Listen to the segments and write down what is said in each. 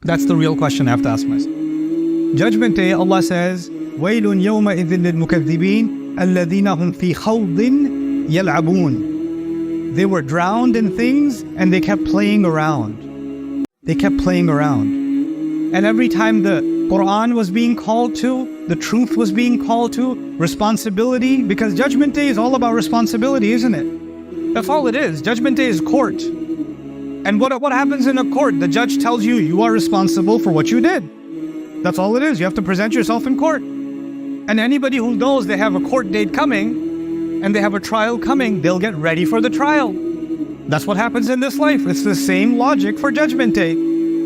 That's the real question I have to ask myself. Judgment Day, Allah says, وَيْلٌ يَوْمَئِذٍ لِلْمُكَذِّبِينَ الَّذِينَ هُمْ فِي خَوْضٍ يَلْعَبُونَ. They were drowned in things and they kept playing around. They kept playing around. And every time the Quran was being called to, the truth was being called to, responsibility, because Judgment Day is all about responsibility, isn't it? That's all it is. Judgment Day is court. And what happens in a court? The judge tells you, you are responsible for what you did. That's all it is. You have to present yourself in court. And anybody who knows they have a court date coming and they have a trial coming, they'll get ready for the trial. That's what happens in this life. It's the same logic for Judgment Day.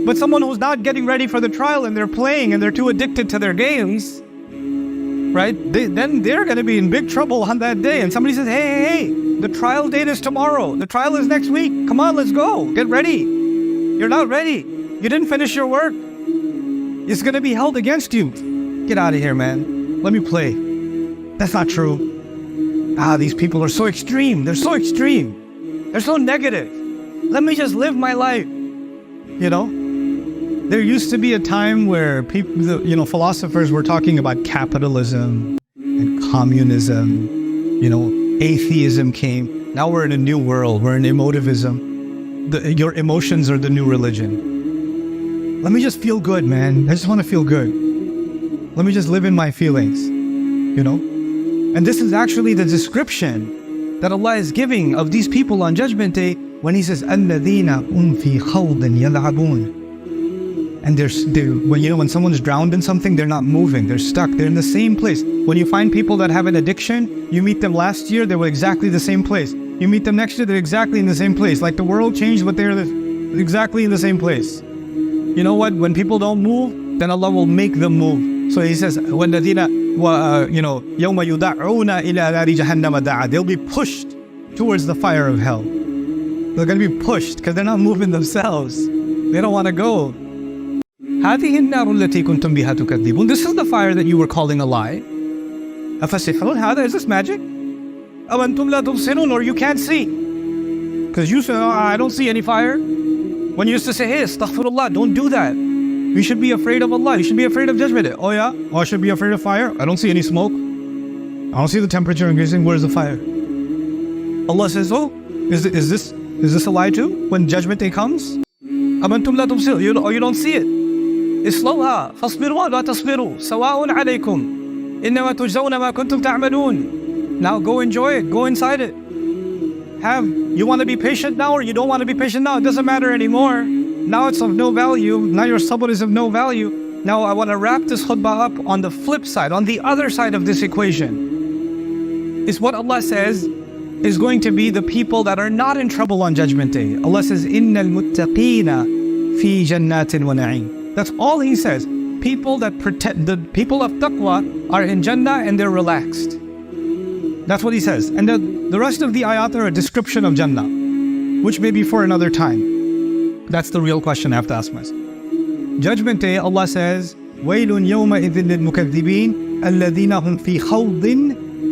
But someone who's not getting ready for the trial and they're playing and they're too addicted to their games, right? Then they're going to be in big trouble on that day. And somebody says, hey, the trial date is tomorrow. The trial is next week. Come on, let's go. Get ready. You're not ready. You didn't finish your work. It's going to be held against you. Get out of here, man. Let me play. That's not true. These people are so extreme. They're so extreme. They're so negative. Let me just live my life. You know? There used to be a time where people, philosophers were talking about capitalism and communism. Atheism came. Now we're in a new world. We're in emotivism. Your emotions are the new religion. Let me just feel good, man. I just want to feel good. Let me just live in my feelings. And this is actually the description that Allah is giving of these people on Judgment Day when He says, الَّذِينَ هُمْ فِي خَوْضٍ يَلْعَبُونَ. And when someone's drowned in something, they're not moving. They're stuck. They're in the same place. When you find people that have an addiction, you meet them last year, they were exactly the same place. You meet them next year, they're exactly in the same place. Like the world changed, but they're exactly in the same place. You know what? When people don't move, then Allah will make them move. So He says, وَالَّذِينَ يَوْمَ يُدَعُّونَ إِلَى نَارِ جَهَنَّمَ دَعَى. They'll be pushed towards the fire of hell. They're going to be pushed because they're not moving themselves. They don't want to go. هذه النار التي كنتم بها تكذبون. This is the fire that you were calling a lie. أفسحر هذا? Is this magic? أو أنتم لا تبصرون, or you can't see? Because you say, I don't see any fire. When you used to say, hey, astaghfirullah, don't do that. You should be afraid of Allah. You should be afraid of Judgment Day. Oh yeah? Oh, I should be afraid of fire? I don't see any smoke. I don't see the temperature increasing. Where's the fire? Allah says, oh, is this a lie too? When Judgment Day comes? أم أنتم لا تبصرون. You don't see it. اصلوها فاصبروا ولا تصبروا سواء عليكم إنما تجزون ما كنتم تعملون. Now go enjoy it. Go inside it. You want to be patient now or you don't want to be patient now? It doesn't matter anymore. Now it's of no value. Now your sabr is of no value. Now I want to wrap this khutbah up on the flip side, on the other side of this equation. Is what Allah says is going to be the people that are not in trouble on Judgment Day. Allah says, إِنَّ الْمُتَّقِينَ فِي جَنَّاتٍ وَنَعِيمٍ. That's all He says. People that protect, the people of taqwa are in Jannah and they're relaxed. That's what He says. And the rest of the ayat are a description of Jannah, which may be for another time. That's the real question I have to ask myself. Judgment Day, Allah says, وَيْلٌ يَوْمَئِذٍ لِلْمُكَذِّبِينَ الَّذِينَ هُمْ فِي خَوْضٍ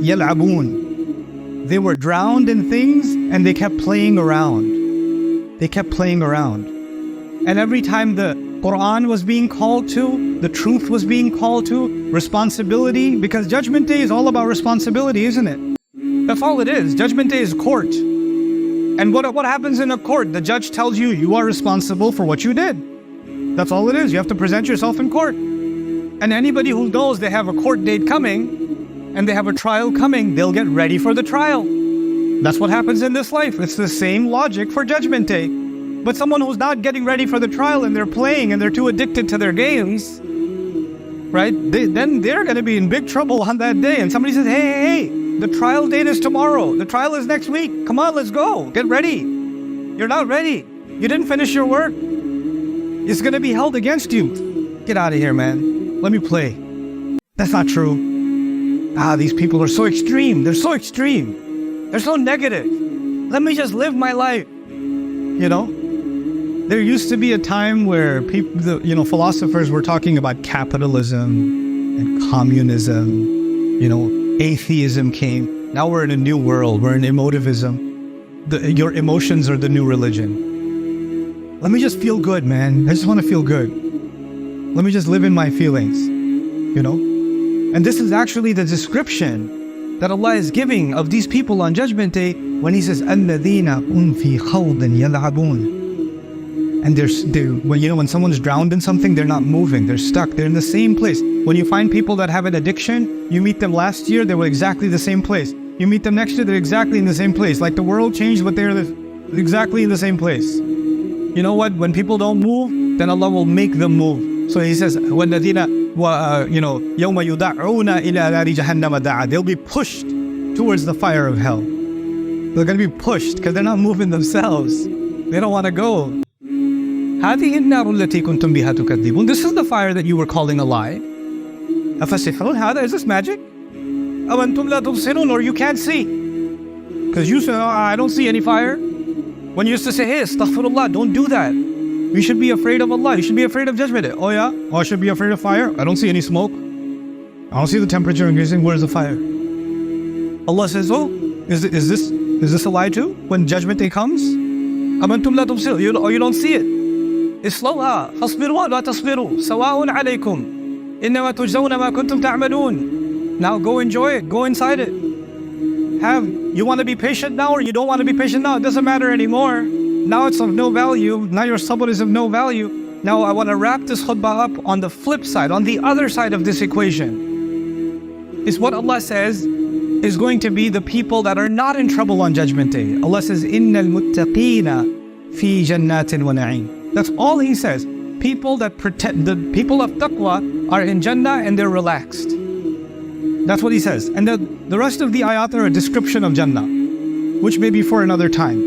يَلْعَبُونَ. They were drowned in things and they kept playing around. They kept playing around. And every time the Quran was being called to, the truth was being called to, responsibility, because Judgment Day is all about responsibility, isn't it? That's all it is. Judgment Day is court. And what happens in a court? The judge tells you, you are responsible for what you did. That's all it is. You have to present yourself in court. And anybody who knows they have a court date coming and they have a trial coming, they'll get ready for the trial. That's what happens in this life. It's the same logic for Judgment Day. But someone who's not getting ready for the trial and they're playing and they're too addicted to their games, right? Then they're going to be in big trouble on that day. And somebody says, hey, the trial date is tomorrow. The trial is next week. Come on, let's go. Get ready. You're not ready. You didn't finish your work. It's going to be held against you. Get out of here, man. Let me play. That's not true. These people are so extreme. They're so extreme. They're so negative. Let me just live my life. There used to be a time where people, philosophers were talking about capitalism and communism. Atheism came. Now we're in a new world. We're in emotivism. Your emotions are the new religion. Let me just feel good, man. I just want to feel good. Let me just live in my feelings, you know? And this is actually the description that Allah is giving of these people on Judgment Day when He says, الَّذِينَ هُمْ فِي خَوْضٍ يَلْعَبُونَ. And when someone's drowned in something, they're not moving, they're stuck, they're in the same place. When you find people that have an addiction, you meet them last year, they were exactly the same place. You meet them next year, they're exactly in the same place. Like the world changed, but they're exactly in the same place. You know what? When people don't move, then Allah will make them move. So He says, وَالَّذِينَ يَوْمَ يُدَعُّونَ إِلَى نَارِ جَهَنَّمَ دَعَى. They'll be pushed towards the fire of hell. They're going to be pushed because they're not moving themselves. They don't want to go. هَذِهِ النَّارُ الَّتِي كُنْتُمْ بِهَا تُكَذِّبُونَ. This is the fire that you were calling a lie. أَفَسِحْرٌ هَذَا? Is this magic? أَوْ أَنْتُمْ لَا تُبْصِرُونَ? Or you can't see. Because you say, oh, I don't see any fire. When you used to say, hey, astaghfirullah, don't do that. You should be afraid of Allah. You should be afraid of Judgment Day. Oh yeah? Oh, I should be afraid of fire? I don't see any smoke. I don't see the temperature increasing. Where's the fire? Allah says, oh, is this a lie too? When Judgment Day comes? أَمَنْتُمْ لَا تُبْصِرُونَ. You don't see it. اصْلَوْهَا فَاصْبِرُوا وَلَا تَصْبِرُوا سَوَاءٌ عَلَيْكُمْ إِنَّمَا تُجْزَوْنَ مَا كُنْتُمْ تَعْمَلُونَ. Now go enjoy it. Go inside it. You want to be patient now or you don't want to be patient now? It doesn't matter anymore. Now it's of no value. Now your sabr is of no value. Now I want to wrap this khutbah up on the flip side, on the other side of this equation. Is what Allah says is going to be the people that are not in trouble on Judgment Day. Allah says, إِنَّ الْمُتَّقِينَ فِي جَنَّاتٍ وَنَعِيمٍ. That's all He says. People that protect, the people of taqwa are in Jannah and they're relaxed. That's what He says. And the rest of the ayat are a description of Jannah, which may be for another time.